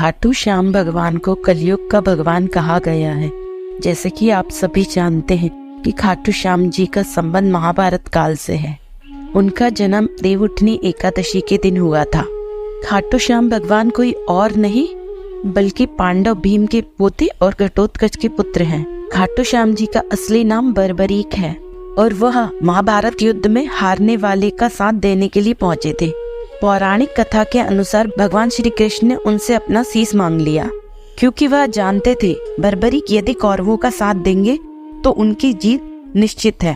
खाटू श्याम भगवान को कलयुग का भगवान कहा गया है। जैसे कि आप सभी जानते हैं कि खाटू श्याम जी का संबंध महाभारत काल से है। उनका जन्म देवउठनी एकादशी के दिन हुआ था। खाटू श्याम भगवान कोई और नहीं बल्कि पांडव भीम के पोते और घटोत्कच के पुत्र हैं। खाटू श्याम जी का असली नाम बर्बरीक है और वह महाभारत युद्ध में हारने वाले का साथ देने के लिए पहुंचे थे। पौराणिक कथा के अनुसार भगवान श्री कृष्ण ने उनसे अपना शीश मांग लिया, क्योंकि वह जानते थे बर्बरीक यदि कौरवों का साथ देंगे तो उनकी जीत निश्चित है।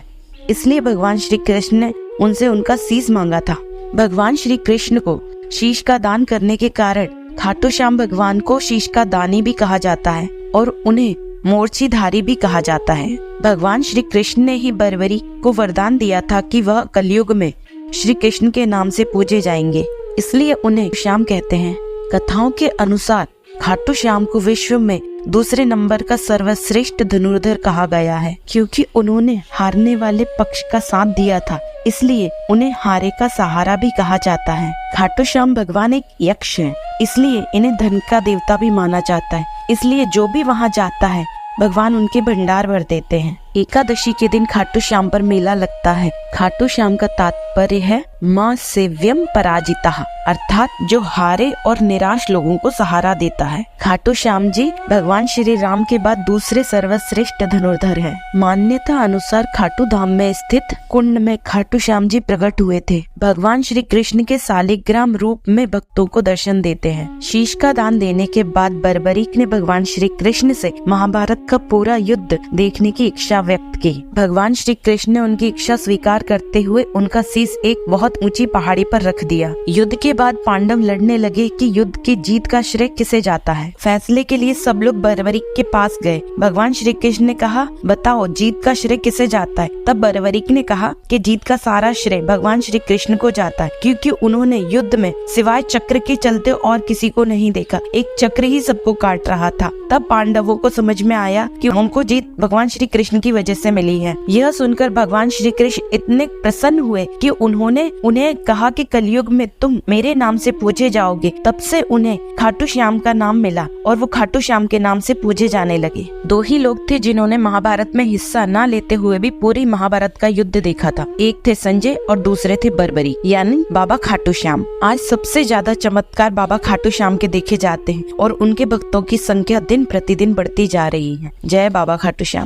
इसलिए भगवान श्री कृष्ण ने उनसे उनका शीश मांगा था। भगवान श्री कृष्ण को शीश का दान करने के कारण खाटू श्याम भगवान को शीश का दानी भी कहा जाता है और उन्हें मोर्चीधारी भी कहा जाता है। भगवान श्री कृष्ण ने ही बर्बरीक को वरदान दिया था कि वह कलयुग में श्री कृष्ण के नाम से पूजे जाएंगे, इसलिए उन्हें श्याम कहते हैं। कथाओं के अनुसार खाटू श्याम को विश्व में दूसरे नंबर का सर्वश्रेष्ठ धनुर्धर कहा गया है, क्योंकि उन्होंने हारने वाले पक्ष का साथ दिया था, इसलिए उन्हें हारे का सहारा भी कहा जाता है। खाटू श्याम भगवान एक यक्ष है, इसलिए इन्हें धन का देवता भी माना जाता है। इसलिए जो भी वहाँ जाता है भगवान उनके भंडार भर देते हैं। एकादशी के दिन खाटू श्याम पर मेला लगता है। खाटू श्याम का तात्पर्य है मां सेव्यम पराजिता, अर्थात जो हारे और निराश लोगों को सहारा देता है। खाटू श्याम जी भगवान श्री राम के बाद दूसरे सर्वश्रेष्ठ धनुर्धर हैं। मान्यता अनुसार खाटू धाम में स्थित कुंड में खाटू श्याम जी प्रकट हुए थे। भगवान श्री कृष्ण के शालिग्राम रूप में भक्तों को दर्शन देते हैं। शीश का दान देने के बाद बर्बरीक ने भगवान श्री कृष्ण से महाभारत का पूरा युद्ध देखने की इच्छा व्यक्त की। भगवान श्री कृष्ण ने उनकी इच्छा स्वीकार करते हुए उनका शीश एक बहुत ऊंची पहाड़ी पर रख दिया। युद्ध के बाद पांडव लड़ने लगे कि युद्ध की जीत का श्रेय किसे जाता है। फैसले के लिए सब लोग बर्बरीक के पास गए। भगवान श्री कृष्ण ने कहा, बताओ जीत का श्रेय किसे जाता है। तब बर्बरीक ने कहा कि जीत का सारा श्रेय भगवान श्री कृष्ण को जाता है, क्योंकि उन्होंने युद्ध में सिवाय चक्र के चलते और किसी को नहीं देखा। एक चक्र ही सबको काट रहा था। तब पांडवों को समझ में आया कि उनको जीत भगवान श्री कृष्ण की वजह से मिली है। यह सुनकर भगवान श्री कृष्ण इतने प्रसन्न हुए कि उन्होंने उन्हें कहा कि कलयुग में तुम मेरे नाम से पूजे जाओगे। तब से उन्हें खाटू श्याम का नाम मिला और वो खाटू श्याम के नाम से पूजे जाने लगे। दो ही लोग थे जिन्होंने महाभारत में हिस्सा न लेते हुए भी पूरी महाभारत का युद्ध देखा था। एक थे संजय और दूसरे थे बर्बरीक, यानी बाबा खाटू श्याम। आज सबसे ज्यादा चमत्कार बाबा खाटू श्याम के देखे जाते हैं और उनके भक्तों की संख्या दिन प्रतिदिन बढ़ती जा रही है। जय बाबा खाटू श्याम।